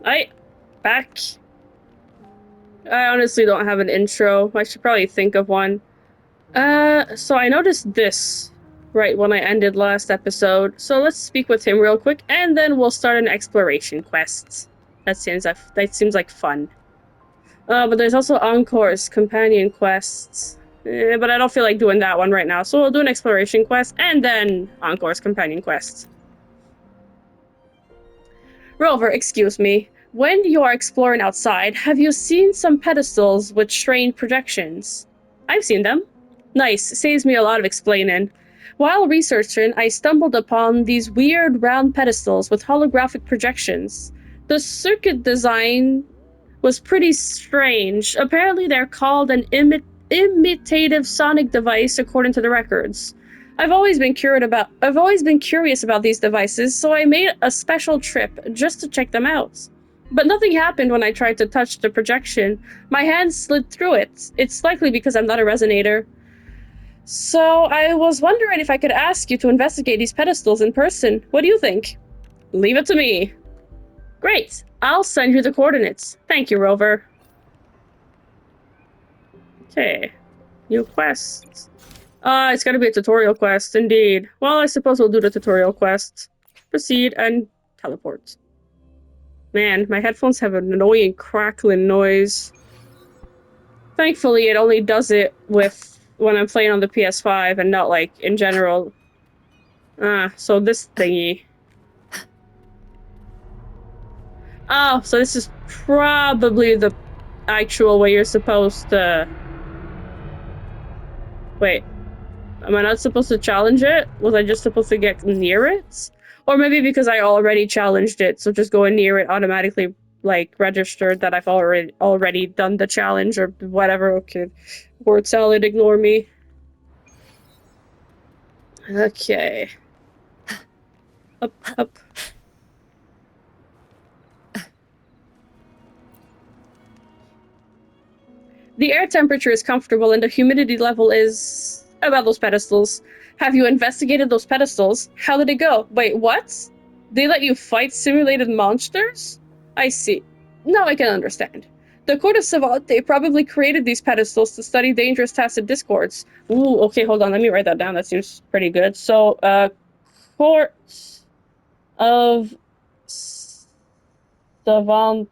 Back. I honestly don't have an intro. I should probably think of one. So I noticed this right when I ended last episode. So let's speak with him real quick, and then we'll start an exploration quest. That seems like fun. But there's also Encore's companion quests. But I don't feel like doing that one right now, so we'll do an exploration quest and then Encore's companion quests. Rover, excuse me. When you are exploring outside, have you seen some pedestals with strange projections? I've seen them. Nice, saves me a lot of explaining. While researching, I stumbled upon these weird round pedestals with holographic projections. The circuit design was pretty strange. Apparently, they're called an imitative sonic device, according to the records. I've always been curious about these devices, so I made a special trip just to check them out. But nothing happened when I tried to touch the projection. My hand slid through it. It's likely because I'm not a resonator. So I was wondering if I could ask you to investigate these pedestals in person. What do you think? Leave it to me. Great. I'll send you the coordinates. Thank you, Rover. Okay. New quests. It's gotta be a tutorial quest, indeed. Well, I suppose we'll do the tutorial quest. Proceed and teleport. Man, my headphones have an annoying crackling noise. Thankfully, it only does it with when I'm playing on the PS5 and not, like, in general. So this thingy. Oh, so this is probably the actual way you're supposed to... Wait. Am I not supposed to challenge it? Was I just supposed to get near it? Or maybe because I already challenged it, so just going near it automatically, like, registered that I've already done the challenge or whatever. Okay. Word salad, ignore me. Okay. Up, up. The air temperature is comfortable and the humidity level is about those pedestals. Have you investigated those pedestals? How did it go? Wait, what? They let you fight simulated monsters? I see. Now I can understand. The Court of Savate probably created these pedestals to study dangerous tacit discords. Ooh, okay, hold on, let me write that down. That seems pretty good. So, Court of Savante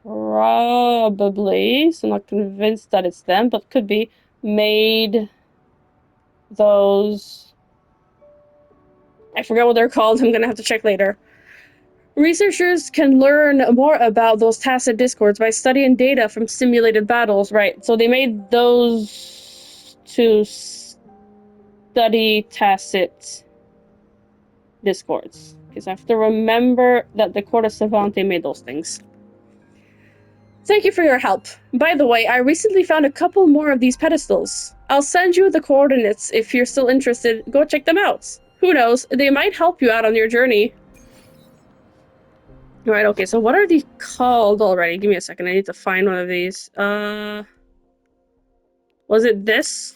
probably, so I'm not convinced that it's them, but could be, made those... I forget what they're called, I'm gonna have to check later. Researchers can learn more about those tacit discords by studying data from simulated battles, right? So they made those to study tacit discords. Because I have to remember that the Court of Savante made those things. Thank you for your help. By the way, I recently found a couple more of these pedestals. I'll send you the coordinates if you're still interested. Go check them out. Who knows, they might help you out on your journey. Right, okay, so what are these called already? Give me a second, I need to find one of these. Was it this?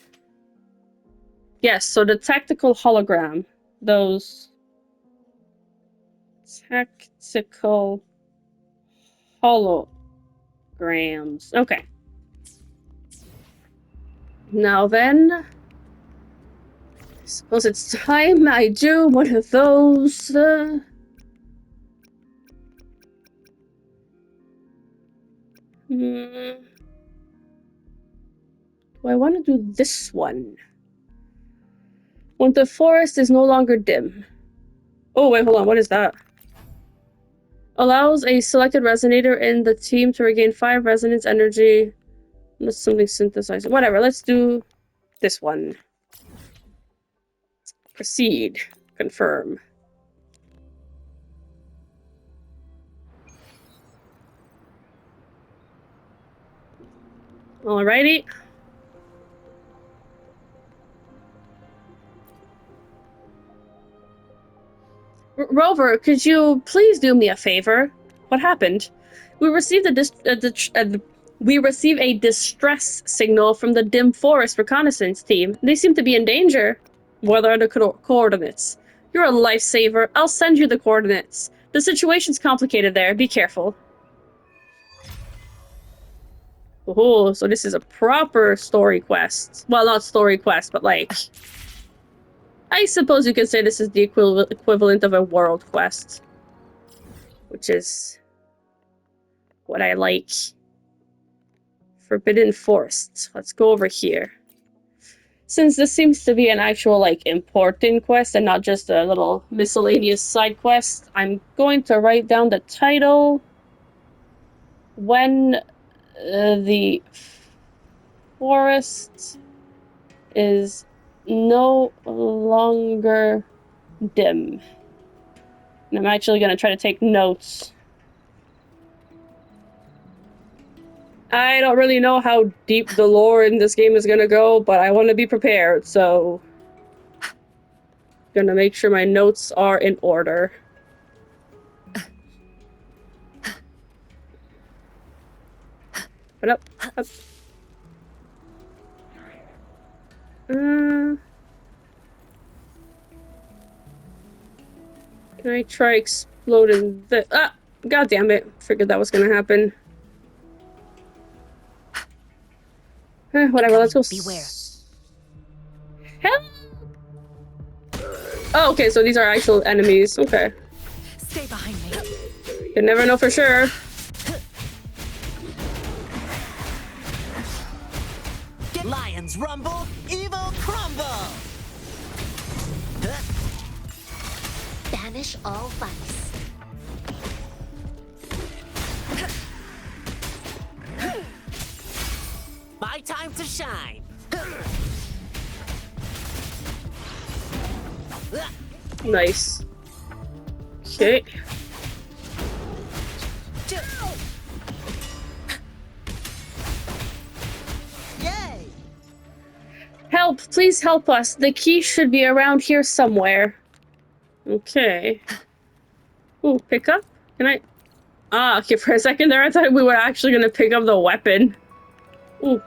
Yes, so the tactical hologram. Those... Tactical holograms. Okay. Now then... I suppose it's time I do one of those, Do I want to do this one? When the forest is no longer dim. Oh, wait, hold on. What is that? Allows a selected resonator in the team to regain 5 resonance energy. That's something synthesized. Whatever, let's do this one. Proceed. Confirm. Alrighty. Rover, could you please do me a favor? What happened? We received we received a distress signal from the Dim Forest reconnaissance team. They seem to be in danger. What are the coordinates? You're a lifesaver. I'll send you the coordinates. The situation's complicated there. Be careful. Oh, so this is a proper story quest. Well, not story quest, but like... I suppose you could say this is the equivalent of a world quest. Which is... what I like. Forbidden Forest. Let's go over here. Since this seems to be an actual, like, important quest and not just a little miscellaneous side quest, I'm going to write down the title. When the forest is no longer dim. And I'm actually going to try to take notes. I don't really know how deep the lore in this game is going to go, but I want to be prepared, so... Gonna make sure my notes are in order. Up. Can I try exploding the... Ah! God damn it. Figured that was gonna happen. Whatever, let's go... Beware. Help! Oh, okay, so these are actual enemies. Okay. Stay behind me. You never know for sure. Lions rumble, evil crumble. Banish all vice. My time to shine. Nice. Okay. Yay! Help! Please help us. The key should be around here somewhere. Okay. Ooh, pick up? Can I... Ah, okay, for a second there I thought we were actually gonna pick up the weapon. Ooh.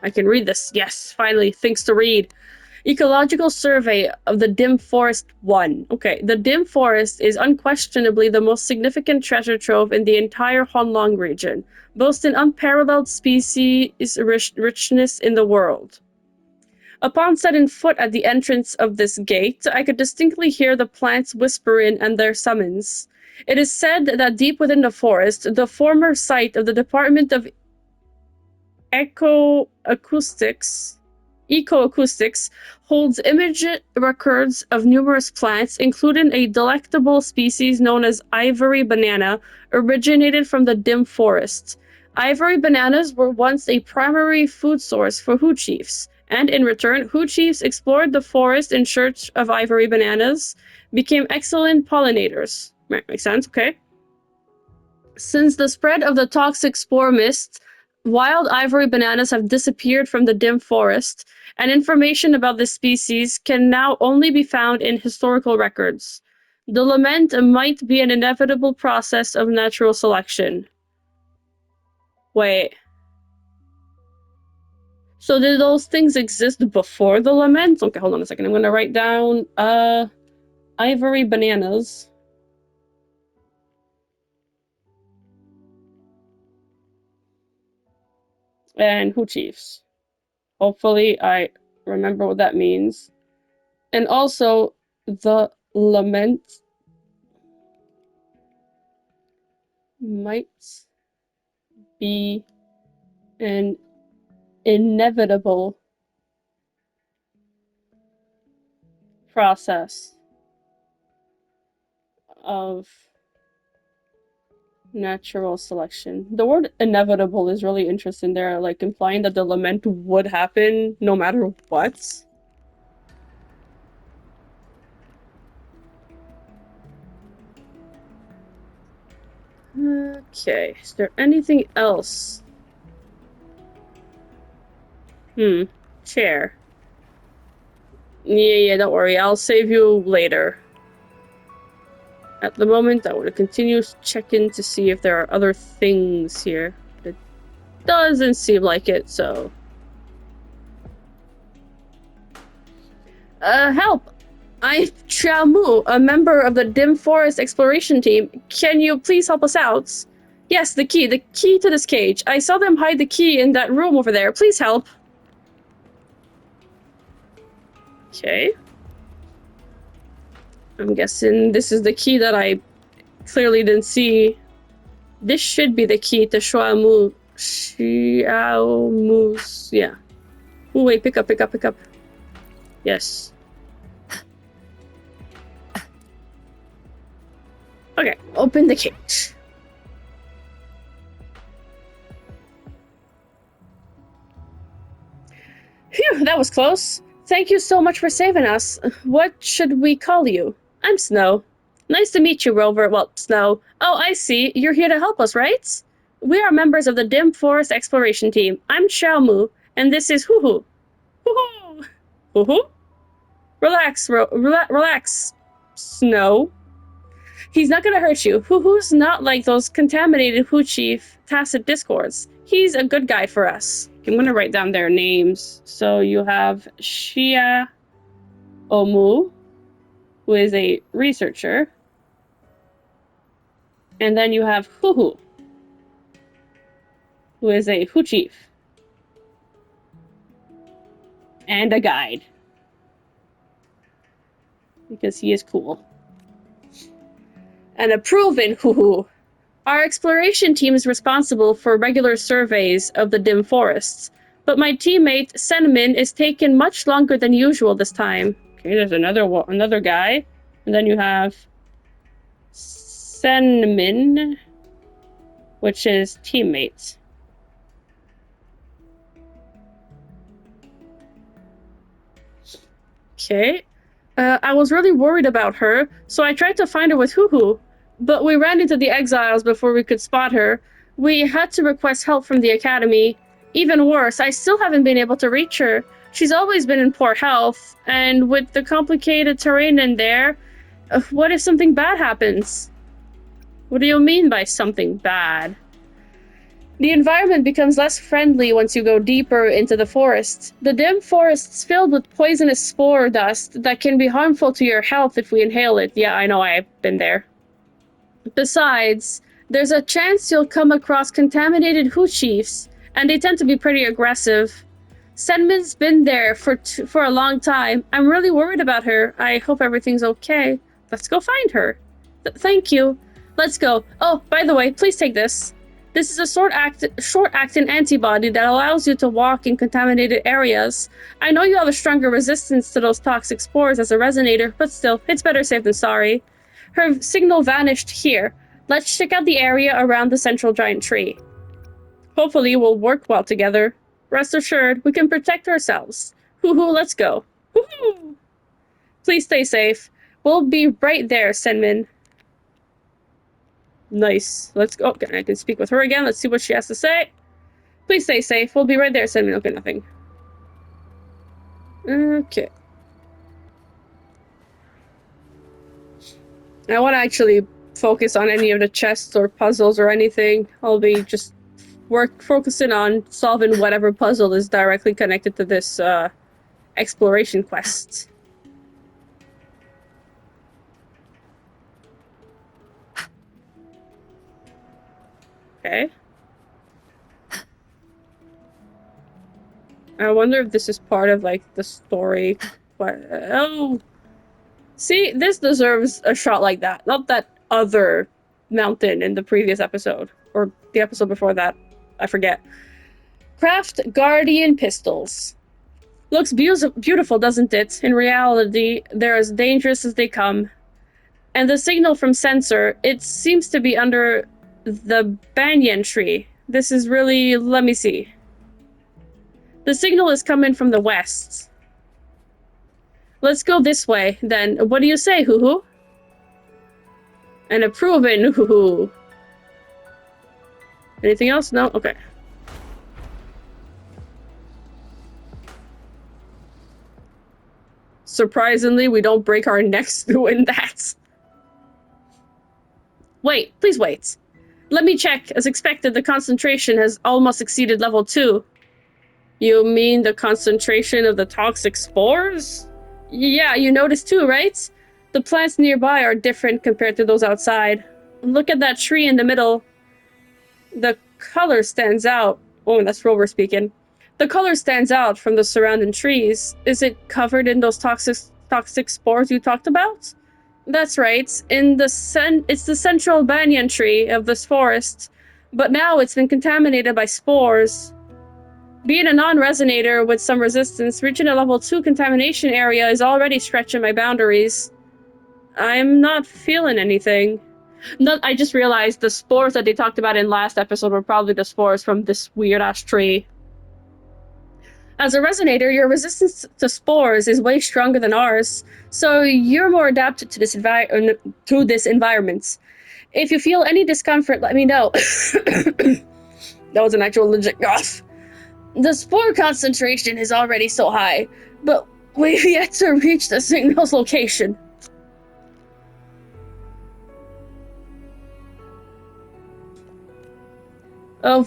I can read this. Yes, finally, things to read. Ecological Survey of the Dim Forest 1. Okay, the Dim Forest is unquestionably the most significant treasure trove in the entire Honlong region, boasting unparalleled species richness in the world. Upon setting foot at the entrance of this gate, I could distinctly hear the plants whispering and their summons. It is said that deep within the forest, the former site of the Department of Ecoacoustics holds image records of numerous plants, including a delectable species known as ivory banana, originated from the dim forest. Ivory bananas were once a primary food source for Hu chiefs, and in return, Hu chiefs explored the forest in search of ivory bananas, became excellent pollinators. Makes sense, okay. Since the spread of the toxic spore mist, wild ivory bananas have disappeared from the dim forest, and information about this species can now only be found in historical records. The lament might be an inevitable process of natural selection. Wait. So did those things exist before the lament? Okay, hold on a second. I'm gonna write down, ivory bananas. And Hu chiefs. Hopefully I remember what that means. And also, the lament might be an inevitable process of natural selection. The word inevitable is really interesting there, like implying that the lament would happen no matter what. Okay, is there anything else? Chair. Yeah, don't worry, I'll save you later. At the moment, I want to continue checking to see if there are other things here. It doesn't seem like it, so... help! I'm Xiaomu, a member of the Dim Forest exploration team. Can you please help us out? Yes, the key to this cage. I saw them hide the key in that room over there. Please help. Okay. I'm guessing this is the key that I clearly didn't see. This should be the key to Xiaomu's, yeah. Oh, wait, pick up. Yes. Okay, open the cage. Phew, that was close. Thank you so much for saving us. What should we call you? I'm Snow. Nice to meet you, Rover. Well, Snow. Oh, I see. You're here to help us, right? We are members of the Dim Forest Exploration Team. I'm Xiaomu, and this is Hoo-Hoo. Hoo-Hoo! Hoo-Hoo? Relax, Snow. He's not gonna hurt you. Hoo-Hoo's not like those contaminated Hoo Chief tacit discords. He's a good guy for us. I'm gonna write down their names. So you have Shia Omu, who is a researcher. And then you have Hoo-Hoo, who is a Hoo Chief. And a guide. Because he is cool. And a proven Hoo-Hoo. Our exploration team is responsible for regular surveys of the dim forests, but my teammate, Cinnamon, is taking much longer than usual this time. Okay, there's another guy. And then you have Cinnamon, which is teammate. Okay. I was really worried about her, so I tried to find her with Hoo-Hoo, but we ran into the exiles before we could spot her. We had to request help from the academy. Even worse, I still haven't been able to reach her. She's always been in poor health, and with the complicated terrain in there, what if something bad happens? What do you mean by something bad? The environment becomes less friendly once you go deeper into the forest. The dim forest's filled with poisonous spore dust that can be harmful to your health if we inhale it. Yeah, I know, I've been there. Besides, there's a chance you'll come across contaminated Hoo Chiefs, and they tend to be pretty aggressive. Senmin's been there for a long time. I'm really worried about her. I hope everything's okay. Let's go find her. Thank you. Let's go. Oh, by the way, please take this. This is a short-acting antibody that allows you to walk in contaminated areas. I know you have a stronger resistance to those toxic spores as a resonator, but still, it's better safe than sorry. Her signal vanished here. Let's check out the area around the central giant tree. Hopefully we'll work well together. Rest assured, we can protect ourselves. Hoo-hoo, let's go. Hoo-hoo! Please stay safe. We'll be right there, Senmin. Nice. Let's go. Okay, I can speak with her again. Let's see what she has to say. Please stay safe. We'll be right there, Senmin. Okay, nothing. Okay. I want to actually focus on any of the chests or puzzles or anything. I'll be just focusing on solving whatever puzzle is directly connected to this exploration quest. Okay. I wonder if this is part of, like, the story. But, oh. See, this deserves a shot like that. Not that other mountain in the previous episode. Or the episode before that. I forget. Craft Guardian Pistols. Looks beautiful, doesn't it? In reality, they're as dangerous as they come. And the signal from sensor, it seems to be under the banyan tree. This is really... let me see. The signal is coming from the west. Let's go this way, then. What do you say, Hoo-Hoo? An approving Hoo-Hoo. Anything else? No? Okay. Surprisingly, we don't break our necks doing that. Wait, please wait. Let me check. As expected, the concentration has almost exceeded level 2. You mean the concentration of the toxic spores? Yeah, you noticed too, right? The plants nearby are different compared to those outside. Look at that tree in the middle. The color stands out. Oh, that's Rover speaking. The color stands out from the surrounding trees. Is it covered in those toxic spores you talked about? That's right. It's the central banyan tree of this forest, but now it's been contaminated by spores. Being a non-resonator with some resistance, reaching a level 2 contamination area is already stretching my boundaries. I'm not feeling anything. No, I just realized the spores that they talked about in last episode were probably the spores from this weird-ass tree. As a resonator, your resistance to spores is way stronger than ours, so you're more adapted to this environment. If you feel any discomfort, let me know. That was an actual legit cough. The spore concentration is already so high, but we've yet to reach the signal's location.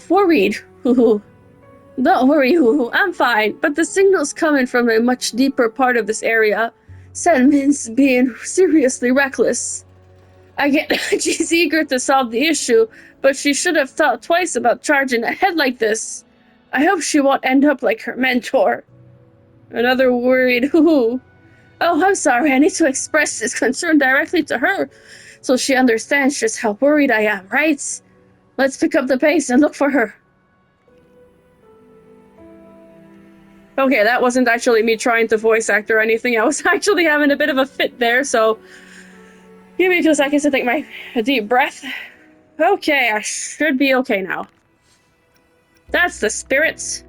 Worried. Don't worry, I'm fine, but the signal's coming from a much deeper part of this area. Sediments being seriously reckless. I get she's eager to solve the issue, but she should have thought twice about charging ahead like this. I hope she won't end up like her mentor. Another worried Oh, I'm sorry, I need to express this concern directly to her, so she understands just how worried I am, right? Let's pick up the pace and look for her. Okay, that wasn't actually me trying to voice act or anything. I was actually having a bit of a fit there, so give me 2 seconds to take a deep breath. Okay, I should be okay now. That's the spirits.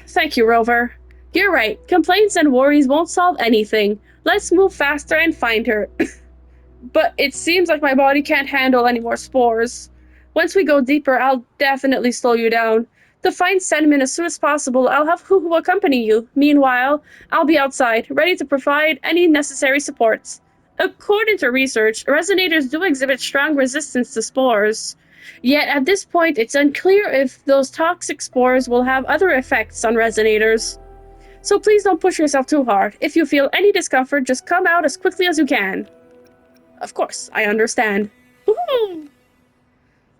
Thank you, Rover. You're right. Complaints and worries won't solve anything. Let's move faster and find her. But it seems like my body can't handle any more spores. Once we go deeper, I'll definitely slow you down. To find Sandman as soon as possible, I'll have Hoo accompany you. Meanwhile, I'll be outside, ready to provide any necessary support. According to research, resonators do exhibit strong resistance to spores. Yet at this point, it's unclear if those toxic spores will have other effects on resonators. So please don't push yourself too hard. If you feel any discomfort, just come out as quickly as you can. Of course, I understand. Woohoo!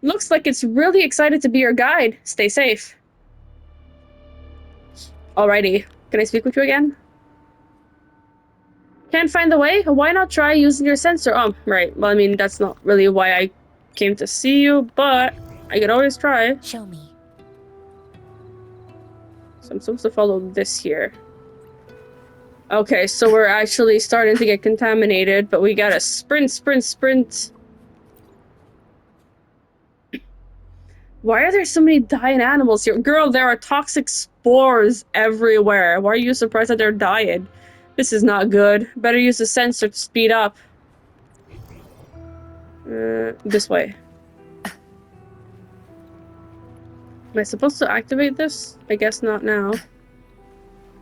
Looks like it's really excited to be your guide. Stay safe. Alrighty. Can I speak with you again? Can't find the way? Why not try using your sensor? Oh, right. Well, I mean, that's not really why I came to see you, but I could always try. Show me. So I'm supposed to follow this here. Okay, so we're actually starting to get contaminated, but we gotta sprint. Why are there so many dying animals here? Girl, there are toxic spores everywhere. Why are you surprised that they're dying? This is not good. Better use the sensor to speed up. This way. Am I supposed to activate this? I guess not now.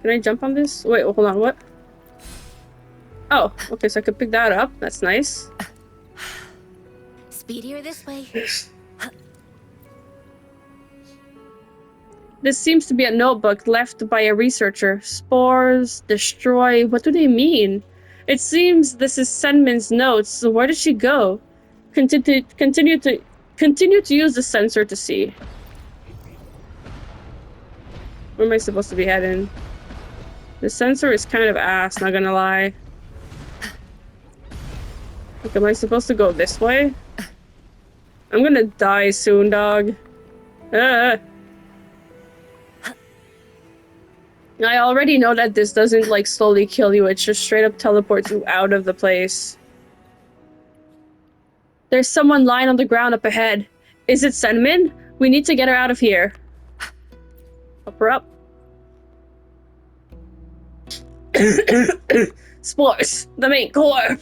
Can I jump on this? Wait, hold on, what? Oh, okay, so I could pick that up. That's nice. Speedier this way. This seems to be a notebook left by a researcher. Spores, destroy, what do they mean? It seems this is Senmin's notes, so where did she go? Continue to use the sensor to see. Where am I supposed to be heading? The sensor is kind of ass, not gonna lie. Like, am I supposed to go this way? I'm gonna die soon, dog. I already know that this doesn't, like, slowly kill you. It just straight up teleports you out of the place. There's someone lying on the ground up ahead. Is it Senmin? We need to get her out of here. Up her up. Spores, the main core.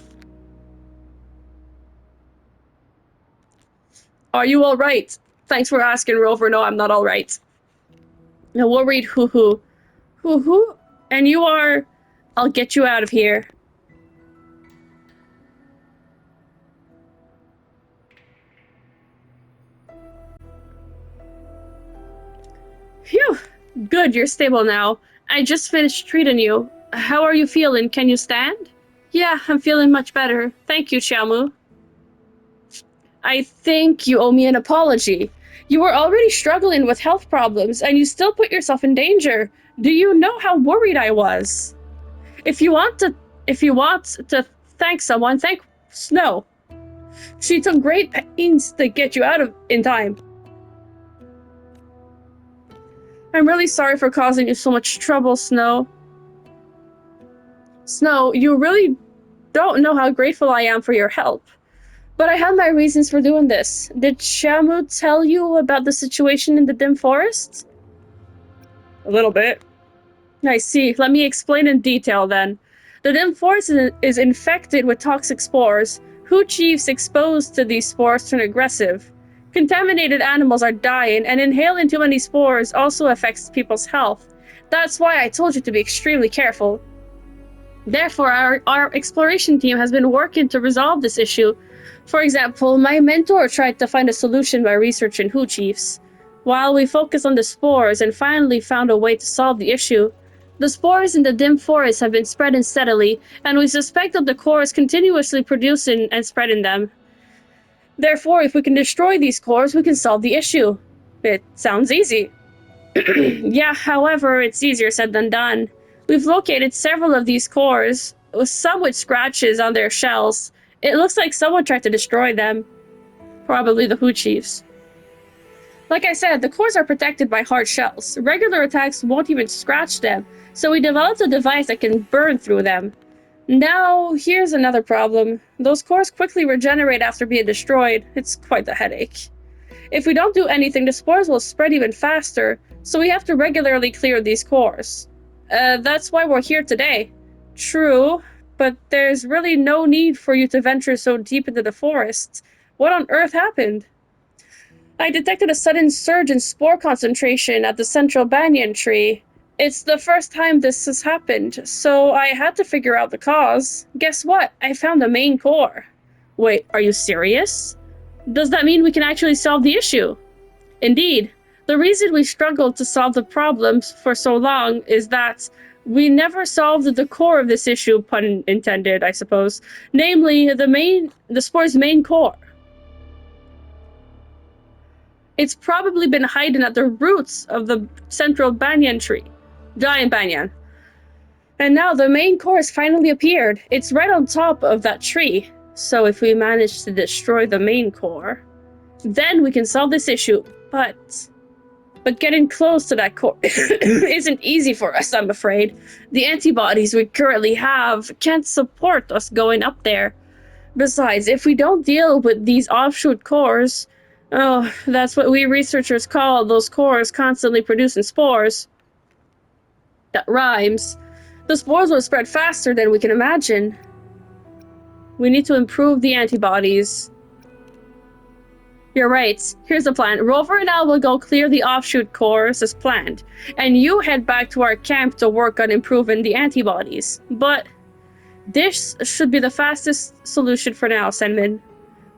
Are you alright? Thanks for asking, Rover. No, I'm not alright. No, we'll read hoo-hoo. Hoo-hoo? And you are... I'll get you out of here. Phew! Good, you're stable now. I just finished treating you. How are you feeling? Can you stand? Yeah, I'm feeling much better. Thank you, Xiaomu. I think you owe me an apology. You were already struggling with health problems, and you still put yourself in danger. Do you know how worried I was? If you want to, if you want to thank someone, thank Snow. She took great pains to get you out of in time. I'm really sorry for causing you so much trouble, Snow. Snow, you really don't know how grateful I am for your help. But I had my reasons for doing this. Did Shamu tell you about the situation in the dim forest? A little bit. I see. Let me explain in detail then. The dim forest is infected with toxic spores. Who chiefs exposed to these spores turn aggressive. Contaminated animals are dying, and inhaling too many spores also affects people's health. That's why I told you to be extremely careful. Therefore, our exploration team has been working to resolve this issue. For example, my mentor tried to find a solution by researching who chiefs, while we focused on the spores and finally found a way to solve the issue. The spores in the dim forest have been spreading steadily, and we suspect that the core is continuously producing and spreading them. Therefore, if we can destroy these cores, we can solve the issue. It sounds easy. Yeah, however, it's easier said than done. We've located several of these cores, with some with scratches on their shells. It looks like someone tried to destroy them. Probably the Hu Chiefs. Like I said, the cores are protected by hard shells. Regular attacks won't even scratch them, so we developed a device that can burn through them. Now, here's another problem. Those cores quickly regenerate after being destroyed. It's quite the headache. If we don't do anything, the spores will spread even faster, so we have to regularly clear these cores. That's why we're here today. True, but there's really no need for you to venture so deep into the forest. What on earth happened? I detected a sudden surge in spore concentration at the central banyan tree. It's the first time this has happened, so I had to figure out the cause. Guess what? I found the main core. Wait, are you serious? Does that mean we can actually solve the issue? Indeed. The reason we struggled to solve the problems for so long is that we never solved the core of this issue, pun intended, I suppose. Namely, the spore's main core. It's probably been hiding at the roots of the central banyan tree. Giant banyan. And now the main core has finally appeared. It's right on top of that tree. So if we manage to destroy the main core, then we can solve this issue. But getting close to that core isn't easy for us, I'm afraid. The antibodies we currently have can't support us going up there. Besides, if we don't deal with these offshoot cores, oh, that's what we researchers call those cores constantly producing spores. That rhymes. The spores will spread faster than we can imagine. We need to improve the antibodies. You're right. Here's the plan. Rover and I will go clear the offshoot cores as planned, and you head back to our camp to work on improving the antibodies. But this should be the fastest solution for now, Senmin.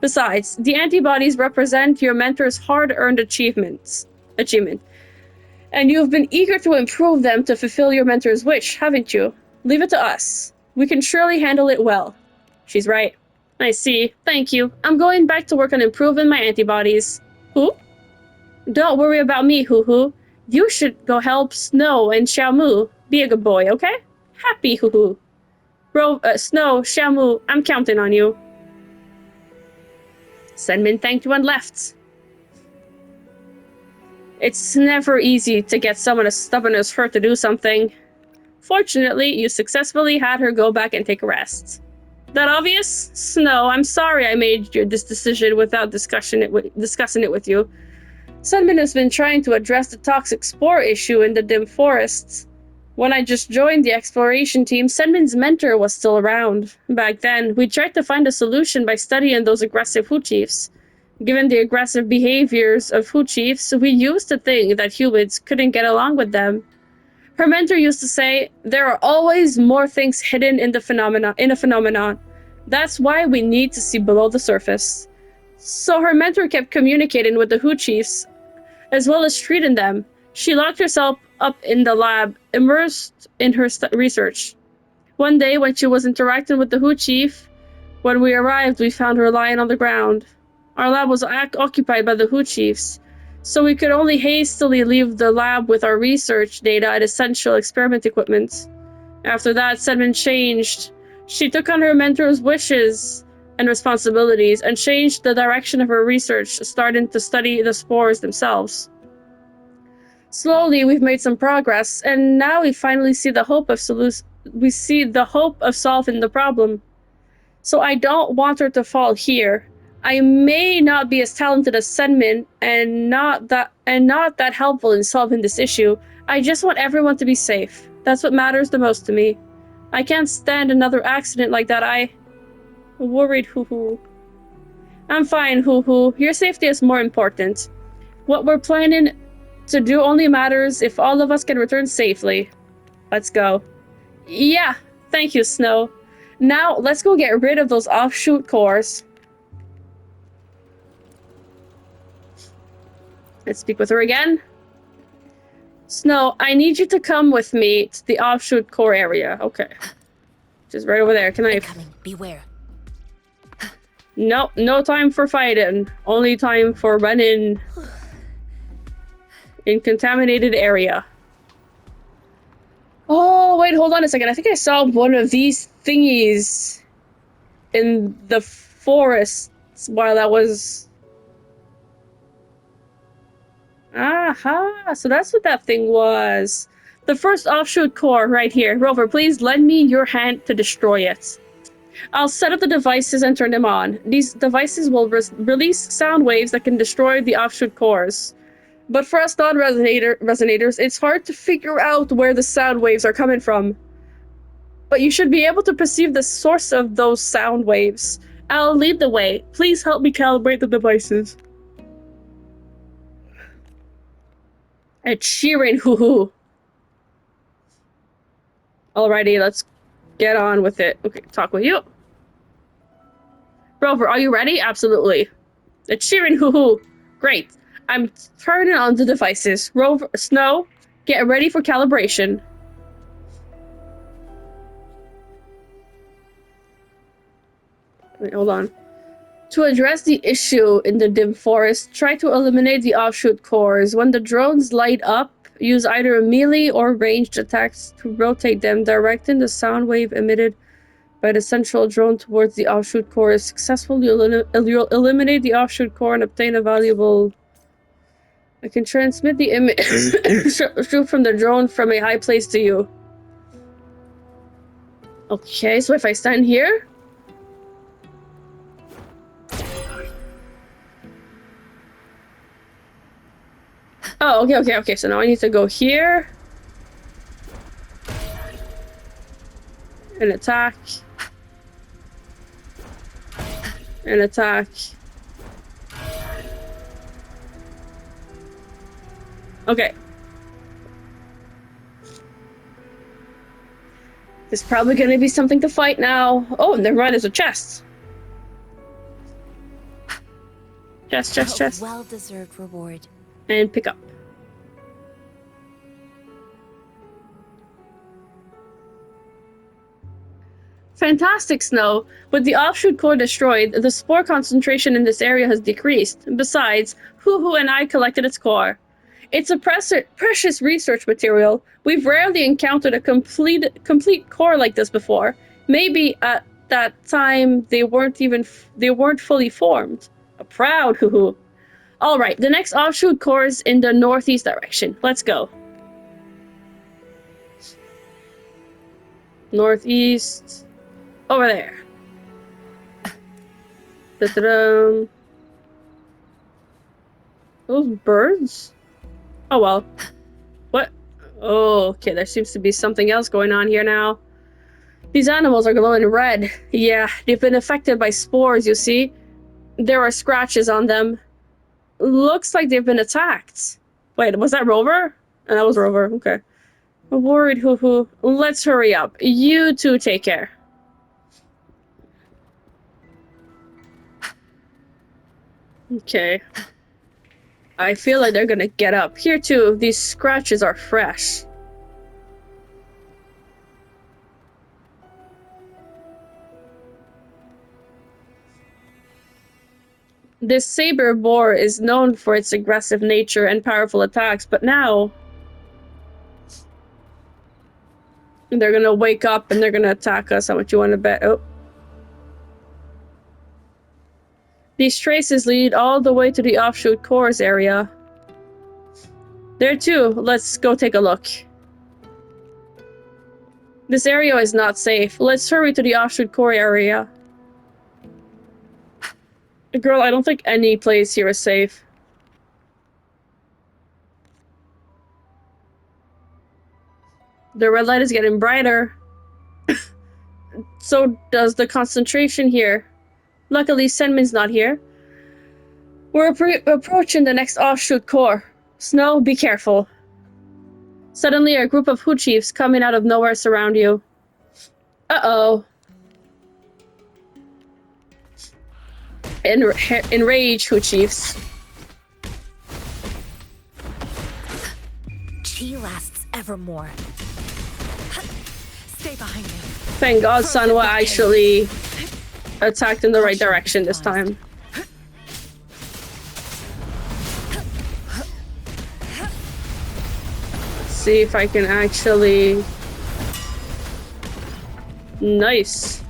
Besides, the antibodies represent your mentor's hard-earned achievement. And you've been eager to improve them to fulfill your mentor's wish, haven't you? Leave it to us. We can surely handle it well. She's right. I see. Thank you. I'm going back to work on improving my antibodies. Who? Don't worry about me, Hoo-Hoo. You should go help Snow and Xiaomu. Be a good boy, okay? Happy, Hoo-Hoo. Snow, Xiaomu, I'm counting on you. Senmin thanked you and left. It's never easy to get someone as stubborn as her to do something. Fortunately, you successfully had her go back and take a rest. That obvious? Snow, I'm sorry I made this decision without discussing it with you. Sunmin has been trying to address the toxic spore issue in the dim forests. When I just joined the exploration team, Sunmin's mentor was still around. Back then, we tried to find a solution by studying those aggressive Hu chiefs. Given the aggressive behaviors of Hu chiefs, we used to think that humans couldn't get along with them. Her mentor used to say, there are always more things hidden in a phenomenon. That's why we need to see below the surface. So her mentor kept communicating with the Hu chiefs, as well as treating them. She locked herself up in the lab, immersed in her research. One day, when she was interacting with the Who Chief, when we arrived, we found her lying on the ground. Our lab was occupied by the Who Chiefs, so we could only hastily leave the lab with our research data and essential experiment equipment. After that, Sedman changed. She took on her mentor's wishes and responsibilities and changed the direction of her research, starting to study the spores themselves. Slowly, we've made some progress, and now we finally see the hope of solving the problem. So I don't want her to fall here. I may not be as talented as Senmin and not that helpful in solving this issue. I just want everyone to be safe. That's what matters the most to me. I can't stand another accident like that. I worried, hoo hoo. I'm fine, hoo hoo. Your safety is more important. What we're planning to do only matters if all of us can return safely. Let's go. Yeah, thank you, Snow. Now, let's go get rid of those offshoot cores. Let's speak with her again. Snow, I need you to come with me to the offshoot core area. Okay. Just right over there. Can I... Coming. Beware. No, no time for fighting. Only time for running in contaminated area. Oh, wait, hold on a second. I think I saw one of these thingies in the forest while I was... Aha! So that's what that thing was. The first offshoot core right here. Rover, please lend me your hand to destroy it. I'll set up the devices and turn them on. These devices will release sound waves that can destroy the offshoot cores. But for us non-resonators, it's hard to figure out where the sound waves are coming from. But you should be able to perceive the source of those sound waves. I'll lead the way. Please help me calibrate the devices. It's Sheeran, hoo-hoo. Alrighty, let's get on with it. Okay, talk with you. Rover, are you ready? Absolutely. It's Sheeran, hoo-hoo. Great. I'm turning on the devices. Rover, Snow, get ready for calibration. Wait, hold on. To address the issue in the dim forest, try to eliminate the offshoot cores. When the drones light up, use either a melee or ranged attacks to rotate them, directing the sound wave emitted by the central drone towards the offshoot core. Successfully eliminate the offshoot core and obtain a valuable... I can transmit the image shoot from the drone from a high place to you. Okay, so if I stand here... Oh, okay. So now I need to go here. And attack. And attack. Okay. There's probably gonna be something to fight now. Oh, never mind, there's a chest. Chest. Well-deserved reward. And pick up. Fantastic, Snow. With the offshoot core destroyed, the spore concentration in this area has decreased. Besides, Hoo-Hoo and I collected its core. It's a precious research material. We've rarely encountered a complete core like this before. Maybe at that time they weren't fully formed. A proud Hoo-Hoo. All right, the next offshoot core is in the northeast direction. Let's go. Northeast. Over there. Da-da-dum. Those birds? Oh well. What? Oh, okay, there seems to be something else going on here now. These animals are glowing red. Yeah, they've been affected by spores, you see. There are scratches on them. Looks like they've been attacked. Wait, was that Rover? Oh, that was Rover, okay. I'm worried, Hoo-Hoo. Let's hurry up. You two take care. Okay. I feel like they're gonna get up. Here too, these scratches are fresh. This saber boar is known for its aggressive nature and powerful attacks, but now they're gonna wake up and they're gonna attack us. How much you want to bet? Oh. These traces lead all the way to the offshoot cores area. There too. Let's go take a look. This area is not safe. Let's hurry to the offshoot core area. Girl, I don't think any place here is safe. The red light is getting brighter. So does the concentration here. Luckily, Senmin's not here. We're approaching the next offshoot core. Snow, be careful. Suddenly, a group of Hu chiefs coming out of nowhere surround you. Uh-oh. Enraged Hu chiefs. Chi lasts evermore. Stay behind me. Thank God Sanwa actually attacked in the right direction this time. Let's see if I can actually... Nice.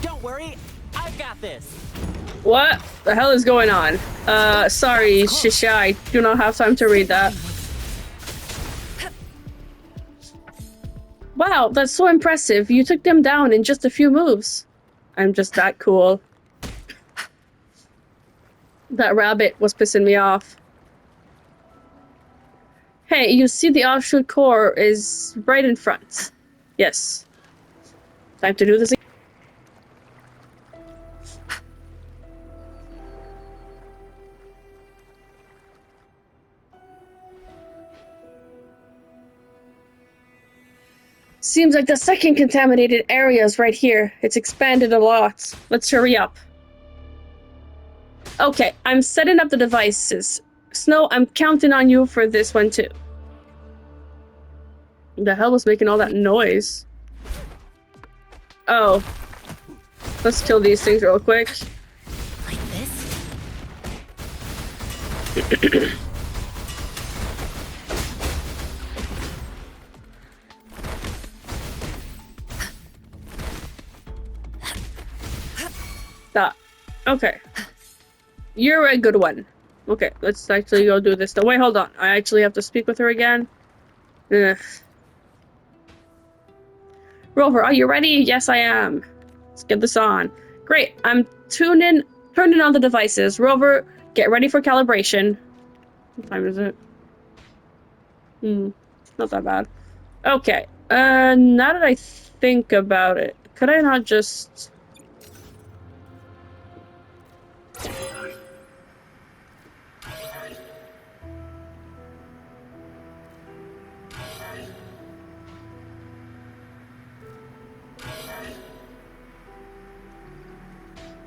Don't worry, I've got this. What the hell is going on? Sorry, Shisha, I do not have time to read that. Wow, that's so impressive. You took them down in just a few moves. I'm just that cool. That rabbit was pissing me off. Hey, you see the offshoot core is right in front. Yes. Time to do this again. Seems like the second contaminated area is right here. It's expanded a lot. Let's hurry up. Okay, I'm setting up the devices. Snow, I'm counting on you for this one too. The hell was making all that noise? Oh. Let's kill these things real quick. Like this? That. Okay. You're a good one. Okay, let's actually go do this. Wait, hold on. I actually have to speak with her again. Ugh. Rover, are you ready? Yes, I am. Let's get this on. Great. I'm turning on the devices. Rover, get ready for calibration. What time is it? Not that bad. Okay. Now that I think about it, could I not just...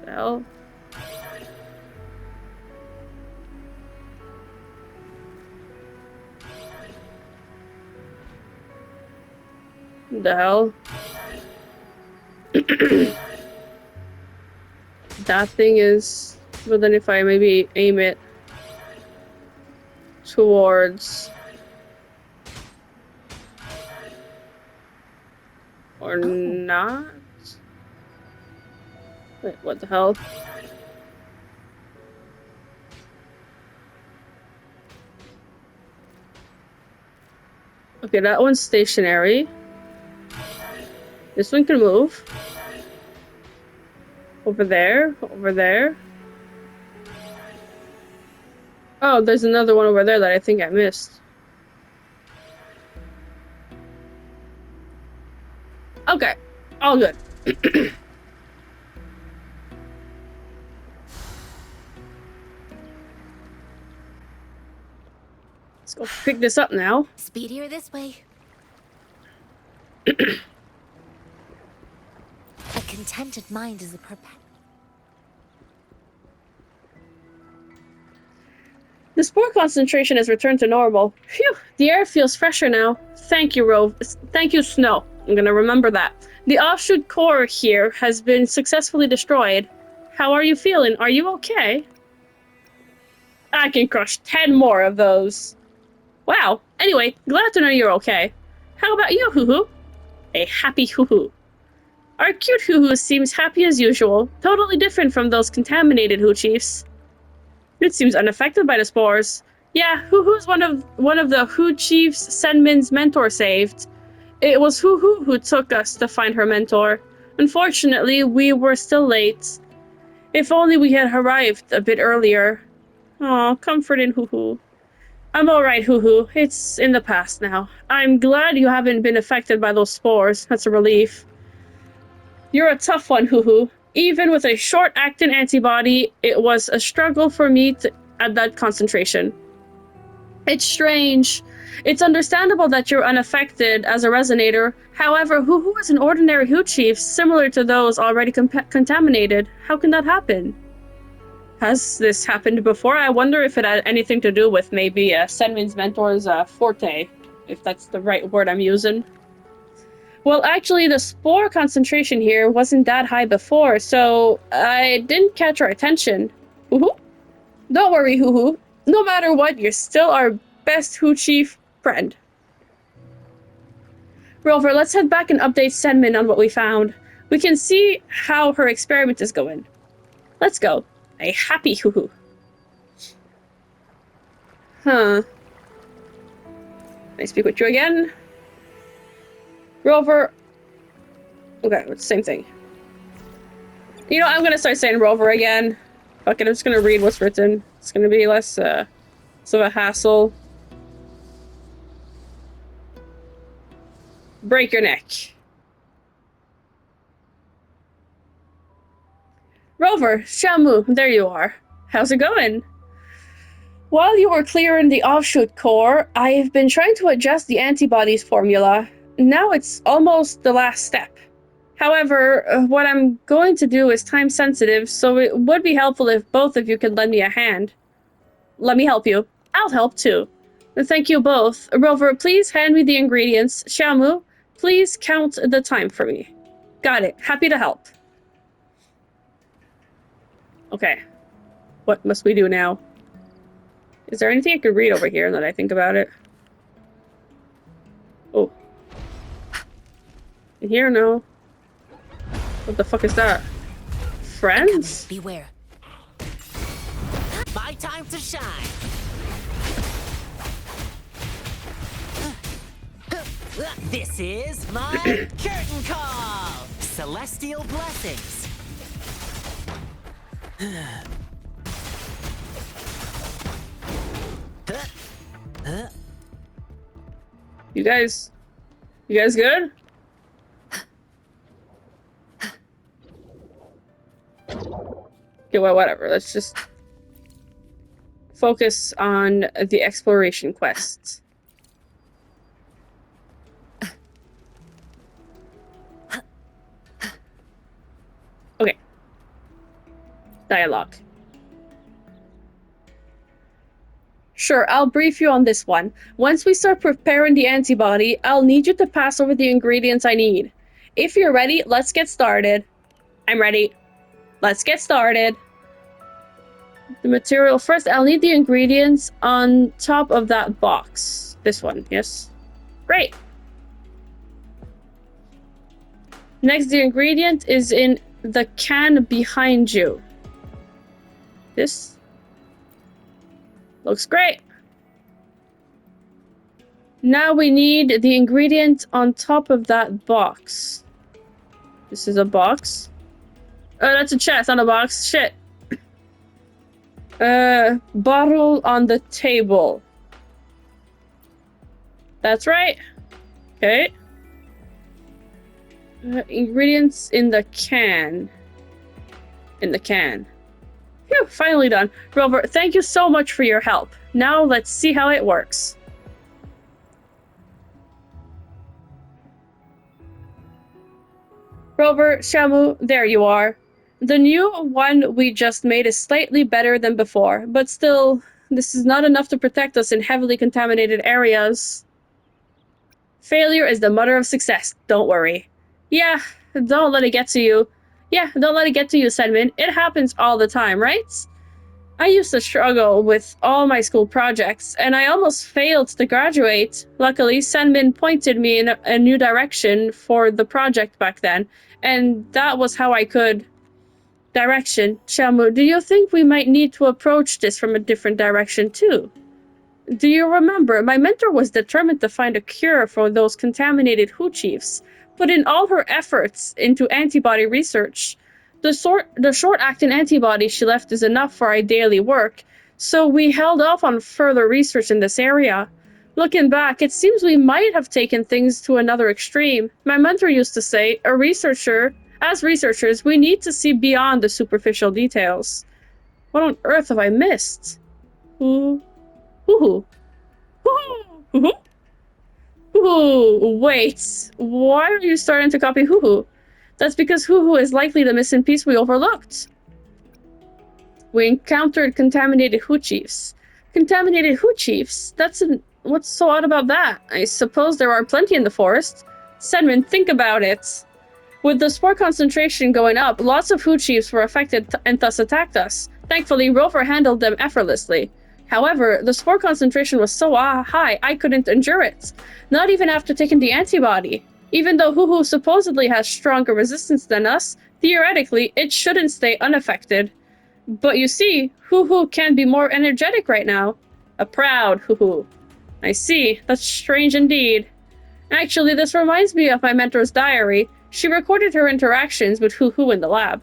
Hell? The hell? That thing is... But then if I maybe aim it towards... Or not? Wait, what the hell? Okay, that one's stationary. This one can move. Over there, over there. Oh, there's another one over there that I think I missed. Okay, all good. Let's go pick this up now. Speedier this way. A contented mind is a The spore concentration has returned to normal. Phew, the air feels fresher now. Thank you, Thank you, Snow. I'm gonna remember that. The offshoot core here has been successfully destroyed. How are you feeling? Are you okay? I can crush 10 more of those. Wow. Anyway, glad to know you're okay. How about you, Hoo-Hoo? A happy Hoo-Hoo. Our cute Hoo-Hoo seems happy as usual, totally different from those contaminated Hoo Chiefs. It seems unaffected by the spores. Yeah, Hoo-Hoo's one of the Hoo Chiefs Senmin's mentor saved. It was Hoo-Hoo who took us to find her mentor. Unfortunately, we were still late. If only we had arrived a bit earlier. Aw, comforting Hoo-Hoo. I'm alright, Hoo-Hoo. It's in the past now. I'm glad you haven't been affected by those spores. That's a relief. You're a tough one, Hoo-Hoo. Even with a short-acting antibody, it was a struggle for me at that concentration. It's strange. It's understandable that you're unaffected as a resonator. However, Hoo-Hoo is an ordinary Hoo Chief, similar to those already contaminated. How can that happen? Has this happened before? I wonder if it had anything to do with maybe Senmin's mentor's forte, if that's the right word I'm using. Well, actually, the spore concentration here wasn't that high before, so I didn't catch our attention. Hoo-Hoo? Don't worry, Hoo-Hoo. No matter what, you're still our best Hoo Chief friend. Rover, let's head back and update Senmin on what we found. We can see how her experiment is going. Let's go. A happy Hoo-Hoo. Huh. Can I speak with you again? Rover. Okay, it's the same thing. You know, I'm gonna start saying Rover again. Fuck it, I'm just gonna read what's written. It's gonna be less of a hassle. Break your neck. Rover, Shamu, there you are. How's it going? While you were clearing the offshoot core, I've been trying to adjust the antibodies formula. Now it's almost the last step. However, what I'm going to do is time sensitive, so it would be helpful if both of you could lend me a hand. Let me help you. I'll help too. Thank you both. Rover, please hand me the ingredients. Shamu, please count the time for me. Got it. Happy to help. Okay. What must we do now? Is there anything I could read over here now that I think about it? Oh. In here? No. What the fuck is that? Friends? Beware. My time to shine. This is my curtain call. Celestial blessings. You guys good? Okay, well, whatever. Let's just focus on the exploration quests. Okay. Dialogue. Sure, I'll brief you on this one. Once we start preparing the antibody, I'll need you to pass over the ingredients I need. If you're ready, let's get started. I'm ready. Let's get started. The material first, I'll need the ingredients on top of that box. This one, yes? Great. Next, the ingredient is in the can behind you. This looks great. Now we need the ingredient on top of that box. This is a box. Oh, that's a chest, not a box. Shit. Bottle on the table. That's right. Okay. Ingredients in the can. In the can. Phew, finally done. Rover, thank you so much for your help. Now let's see how it works. Rover, Shamu, there you are. The new one we just made is slightly better than before, but still, this is not enough to protect us in heavily contaminated areas. Failure is the mother of success, don't worry. Yeah, don't let it get to you. Yeah, don't let it get to you, Sedman. It happens all the time, right? I used to struggle with all my school projects, and I almost failed to graduate. Luckily, Senmin pointed me in a new direction for the project back then, and that was how I could. Direction. Shamu, do you think we might need to approach this from a different direction too? Do you remember, my mentor was determined to find a cure for those contaminated Hu chiefs, put in all her efforts into antibody research. The short-acting antibody she left is enough for our daily work, so we held off on further research in this area. Looking back, it seems we might have taken things to another extreme. My mentor used to say, as researchers, we need to see beyond the superficial details. What on earth have I missed? Who? Hoo-hoo. Hoo-hoo. Hoo-hoo. Wait, why are you starting to copy Hoo-hoo? That's because Hoo-hoo is likely the missing piece we overlooked. We encountered contaminated Hu chiefs. Contaminated Hu chiefs? What's so odd about that? I suppose there are plenty in the forest. Sedman, think about it. With the spore concentration going up, lots of Hu chiefs were affected and thus attacked us. Thankfully, Rover handled them effortlessly. However, the spore concentration was so high, I couldn't endure it. Not even after taking the antibody. Even though Hoo-Hoo supposedly has stronger resistance than us, theoretically, it shouldn't stay unaffected. But you see, Hoo-Hoo can be more energetic right now. A proud Hoo-Hoo. I see. That's strange indeed. Actually, this reminds me of my mentor's diary. She recorded her interactions with Hoo-Hoo in the lab.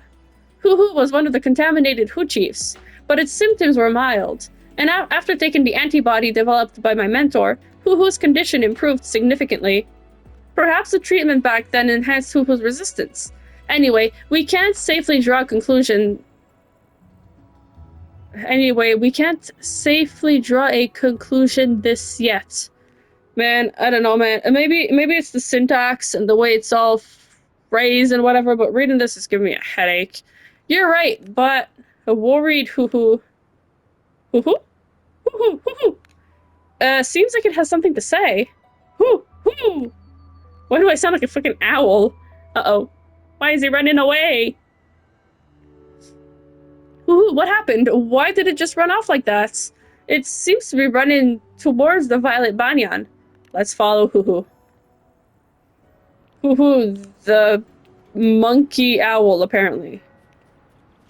Hoo-Hoo was one of the contaminated Hu chiefs, but its symptoms were mild. And after taking the antibody developed by my mentor, Hoo-Hoo's condition improved significantly. Perhaps the treatment back then enhanced Hoo-Hoo's resistance. Anyway, we can't safely draw a conclusion this yet. Man, I don't know, man. Maybe it's the syntax and the way it's all phrased and whatever, but reading this is giving me a headache. You're right, but a worried Hoo-Hoo. Hoo-Hoo? Hoo-Hoo, hoo-hoo. Seems like it has something to say. Hoo-Hoo! Why do I sound like a freaking owl? Uh-oh. Why is he running away? Hoo-Hoo, what happened? Why did it just run off like that? It seems to be running towards the Violet Banyan. Let's follow Hoo-Hoo. Hoo-Hoo, the monkey owl, apparently.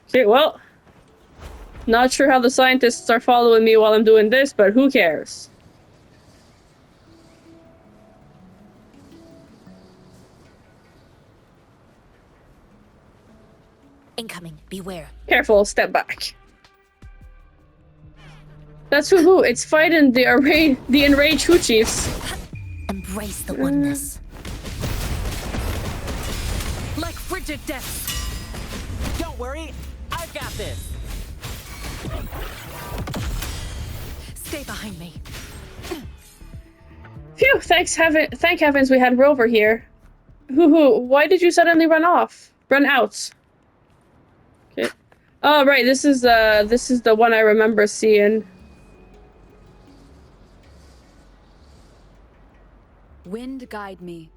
Okay, well, not sure how the scientists are following me while I'm doing this, but who cares? Incoming. Beware. Careful, step back. That's Hoo-Hoo. It's fighting the enraged Hu chiefs. Embrace the oneness. Like frigid depths. Don't worry, I've got this. Stay behind me. Phew, thank heavens we had Rover here. Hoo-Hoo, why did you suddenly run off? Run out. Okay. Oh, right, this is the one I remember seeing. Wind guide me.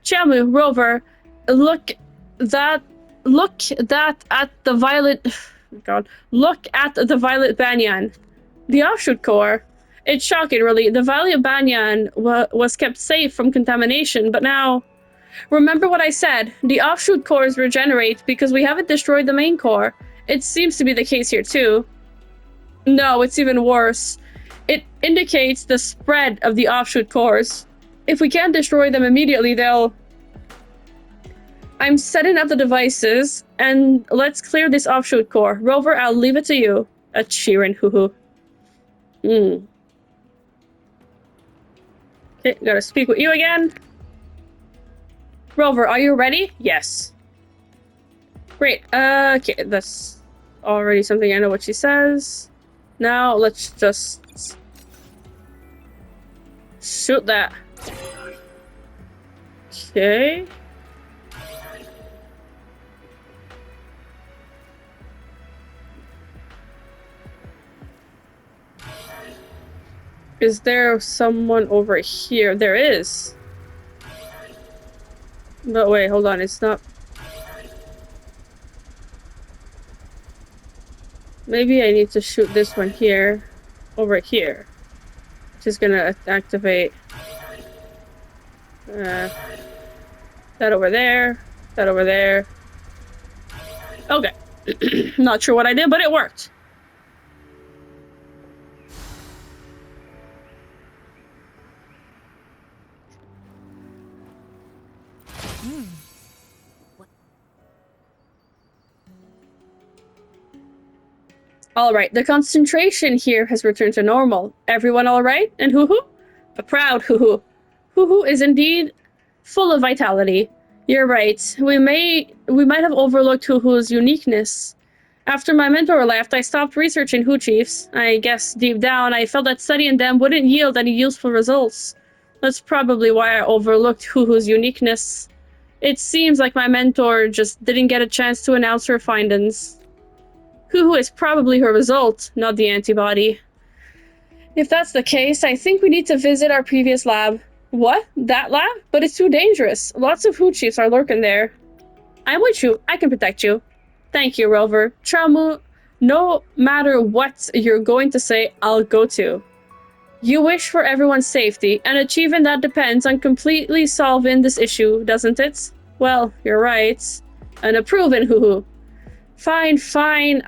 Chamu, Rover, look at the violet. God, look at the Violet Banyan, the offshoot core. It's shocking, really. The Violet Banyan was kept safe from contamination, but now, remember what I said. The offshoot cores regenerate because we haven't destroyed the main core. It seems to be the case here too. No, it's even worse. It indicates the spread of the offshoot cores. If we can't destroy them immediately, they'll... I'm setting up the devices, and let's clear this offshoot core. Rover, I'll leave it to you. A cheering Hoo-Hoo. Okay, gotta speak with you again. Rover, are you ready? Yes. Great. Okay, that's already something I know what she says. Now, let's just... shoot that. Okay. Is there someone over here? There is. But wait, hold on, it's not... Maybe I need to shoot this one here. Over here. Which is gonna activate... that over there. That over there. Okay. Not sure what I did, but it worked. Alright, the concentration here has returned to normal. Everyone alright? And hoo-hoo? A proud hoo-hoo. Hoo-hoo is indeed full of vitality. You're right. We might have overlooked hoo-hoo's uniqueness. After my mentor left, I stopped researching hoo chiefs. I guess deep down I felt that studying them wouldn't yield any useful results. That's probably why I overlooked hoo-hoo's uniqueness. It seems like my mentor just didn't get a chance to announce her findings. Hoo-hoo is probably her result, not the antibody. If that's the case, I think we need to visit our previous lab. What? That lab? But it's too dangerous. Lots of hoo chiefs are lurking there. I'm with you. I can protect you. Thank you, Rover. Tramu, no matter what you're going to say, I'll go to. You wish for everyone's safety, and achieving that depends on completely solving this issue, doesn't it? Well, you're right. An approving hoo-hoo. Fine, fine.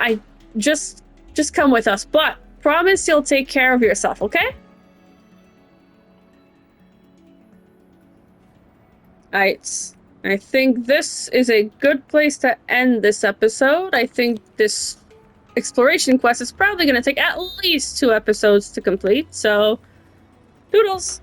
Just come with us, but promise you'll take care of yourself, okay? Alright. I think this is a good place to end this episode. I think this exploration quest is probably going to take at least 2 episodes to complete, so... Doodles!